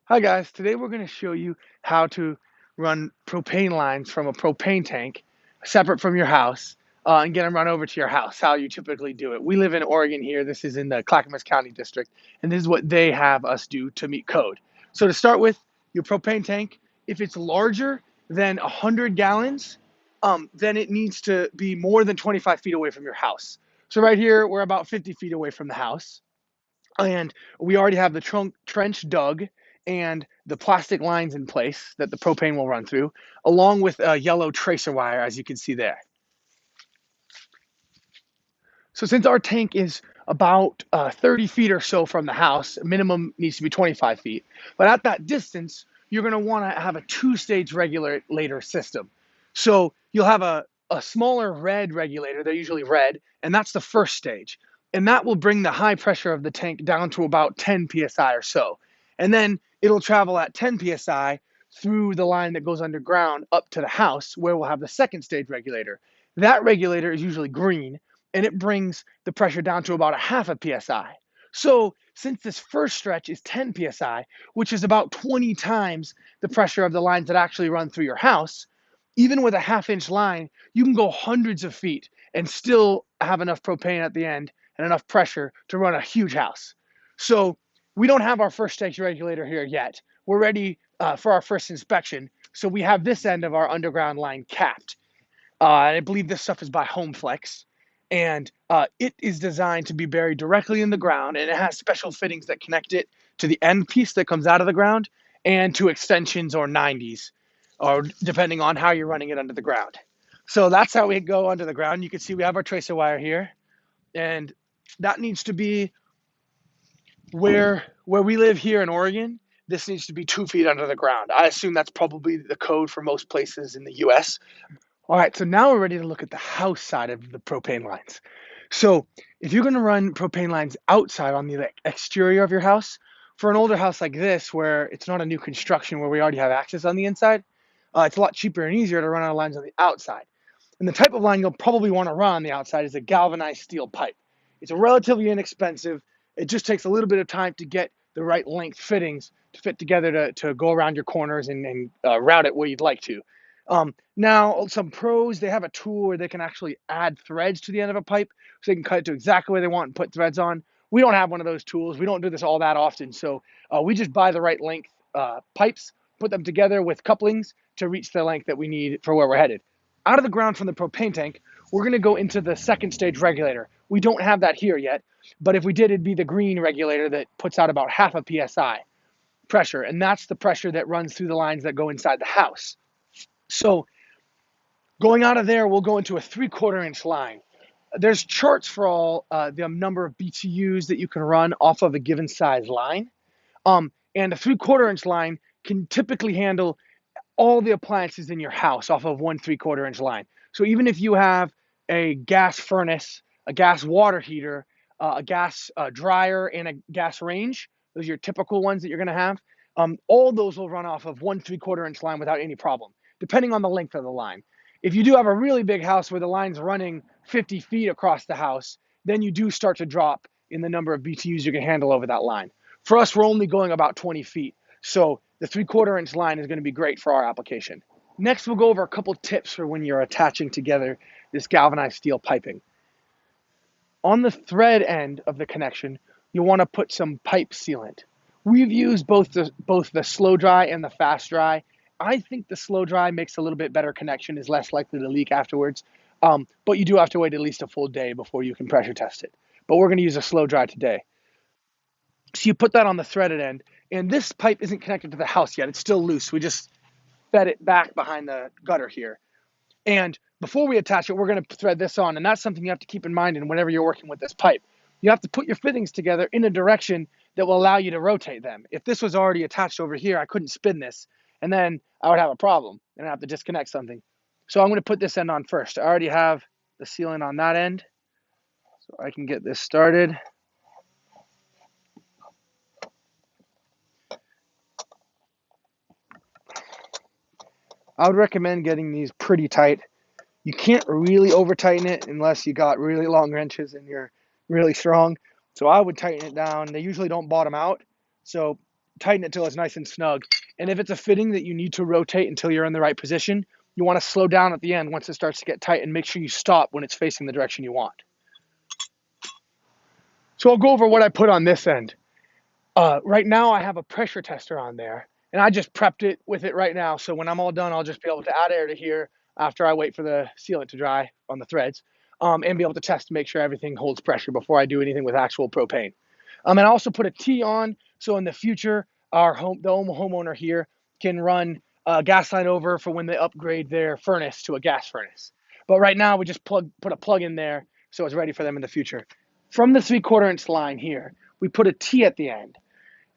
Hi guys, today we're going to show you how to run propane lines from a propane tank separate from your house and get them run over to your house, how you typically do it. We live in Oregon here. This is in the Clackamas County district, and this is what they have us do to meet code. So to start with, your propane tank, if it's larger than 100 gallons, then it needs to be more than 25 feet away from your house. So right here, we're about 50 feet away from the house, and we already have the trench dug and the plastic lines in place that the propane will run through, along with a yellow tracer wire, as you can see there. So since our tank is about 30 feet or so from the house, minimum needs to be 25 feet. But at that distance, you're going to want to have a two-stage regulator system. So you'll have a smaller red regulator, they're usually red, and that's the first stage. And that will bring the high pressure of the tank down to about 10 psi or so. And then it'll travel at 10 psi through the line that goes underground up to the house, where we'll have the second stage regulator. That regulator is usually green, and it brings the pressure down to about a half a psi. So since this first stretch is 10 psi, which is about 20 times the pressure of the lines that actually run through your house, even with a half-inch line, you can go hundreds of feet and still have enough propane at the end and enough pressure to run a huge house. So we don't have our first stage regulator here yet. We're ready for our first inspection. So we have this end of our underground line capped. I believe this stuff is by HomeFlex, and it is designed to be buried directly in the ground, and it has special fittings that connect it to the end piece that comes out of the ground and to extensions or 90s, or depending on how you're running it under the ground. So that's how we go under the ground. You can see we have our tracer wire here, and that needs to be where we live here in Oregon. This needs to be 2 feet under the ground. I assume that's probably the code for most places in the US. All right, so now we're ready to look at the house side of the propane lines. So if you're going to run propane lines outside on the exterior of your house, for an older house like this, where it's not a new construction where we already have access on the inside, it's a lot cheaper and easier to run our lines on the outside. And the type of line you'll probably want to run on the outside is a galvanized steel pipe. It's relatively inexpensive. It just takes a little bit of time to get the right length fittings to fit together to go around your corners and route it where you'd like to. Now, some pros, they have a tool where they can actually add threads to the end of a pipe so they can cut it to exactly where they want and put threads on. We don't have one of those tools. We don't do this all that often. So we just buy the right length pipes, put them together with couplings to reach the length that we need for where we're headed. Out of the ground from the propane tank, we're going to go into the second stage regulator. We don't have that here yet, but if we did, it'd be the green regulator that puts out about half a psi pressure, and that's the pressure that runs through the lines that go inside the house. So going out of there, we'll go into a 3/4 inch line. There's charts for all the number of BTUs that you can run off of a given size line. And a 3/4 inch line can typically handle all the appliances in your house off of 1 3/4 inch line. So even if you have a gas furnace, a gas water heater, a gas dryer, and a gas range, those are your typical ones that you're going to have. All those will run off of 1 3/4 inch line without any problem, depending on the length of the line. If you do have a really big house where the line's running 50 feet across the house, then you do start to drop in the number of BTUs you can handle over that line. For us, we're only going about 20 feet. So the 3/4 inch line is going to be great for our application. Next, we'll go over a couple tips for when you're attaching together this galvanized steel piping. On the thread end of the connection, you'll want to put some pipe sealant. We've used both the slow dry and the fast dry. I think the slow dry makes a little bit better connection, is less likely to leak afterwards. But you do have to wait at least a full day before you can pressure test it. But we're going to use a slow dry today. So you put that on the threaded end, and this pipe isn't connected to the house yet. It's still loose. We just fed it back behind the gutter here. And before we attach it, we're going to thread this on, and that's something you have to keep in mind whenever you're working with this pipe. You have to put your fittings together in a direction that will allow you to rotate them. If this was already attached over here, I couldn't spin this, and then I would have a problem, and I'd have to disconnect something. So I'm going to put this end on first. I already have the sealant on that end, so I can get this started. I would recommend getting these pretty tight. You can't really over tighten it unless you got really long wrenches and you're really strong. So I would tighten it down. They usually don't bottom out. So tighten it till it's nice and snug. And if it's a fitting that you need to rotate until you're in the right position, you want to slow down at the end once it starts to get tight and make sure you stop when it's facing the direction you want. So I'll go over what I put on this end. Right now I have a pressure tester on there, and I just prepped it with it right now. So when I'm all done, I'll just be able to add air to here after I wait for the sealant to dry on the threads, and be able to test to make sure everything holds pressure before I do anything with actual propane. And I also put a T on, so in the future, the homeowner here can run a gas line over for when they upgrade their furnace to a gas furnace. But right now, we just put a plug in there, so it's ready for them in the future. From the 3/4 inch line here, we put a T at the end.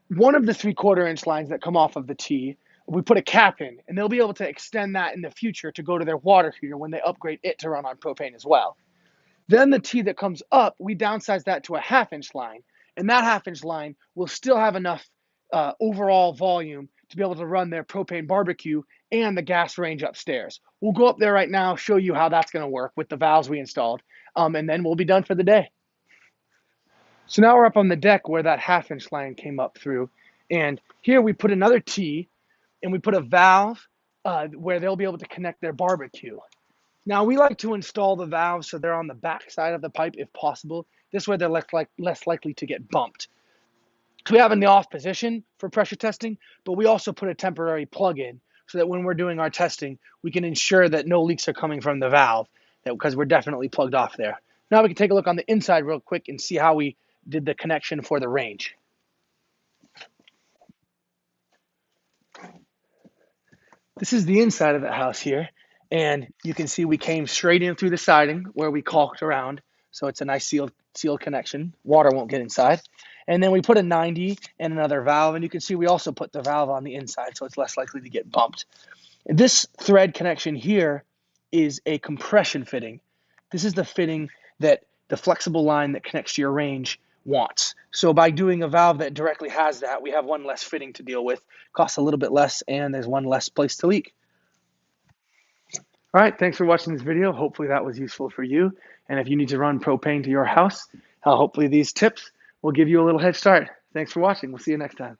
One of the 3/4 inch lines that come off of the T, we put a cap in, and they'll be able to extend that in the future to go to their water heater when they upgrade it to run on propane as well. Then the T that comes up, we downsize that to a 1/2 inch line, and that 1/2 inch line will still have enough overall volume to be able to run their propane barbecue and the gas range upstairs. We'll go up there right now, show you how that's going to work with the valves we installed, and then we'll be done for the day. So now we're up on the deck where that 1/2 inch line came up through, and here we put another T, and we put a valve where they'll be able to connect their barbecue. Now, we like to install the valves so they're on the back side of the pipe if possible. This way they're less likely to get bumped. So we have in the off position for pressure testing, but we also put a temporary plug in so that when we're doing our testing, we can ensure that no leaks are coming from the valve because we're definitely plugged off there. Now we can take a look on the inside real quick and see how we did the connection for the range. This is the inside of the house here, and you can see we came straight in through the siding where we caulked around, so it's a nice sealed connection. Water won't get inside. And then we put a 90 and another valve, and you can see we also put the valve on the inside, so it's less likely to get bumped. And this thread connection here is a compression fitting. This is the fitting that the flexible line that connects to your range wants. So by doing a valve that directly has that, we have one less fitting to deal with, costs a little bit less, and there's one less place to leak. All right, thanks for watching this video. Hopefully that was useful for you. And if you need to run propane to your house, hopefully these tips will give you a little head start. Thanks for watching. We'll see you next time.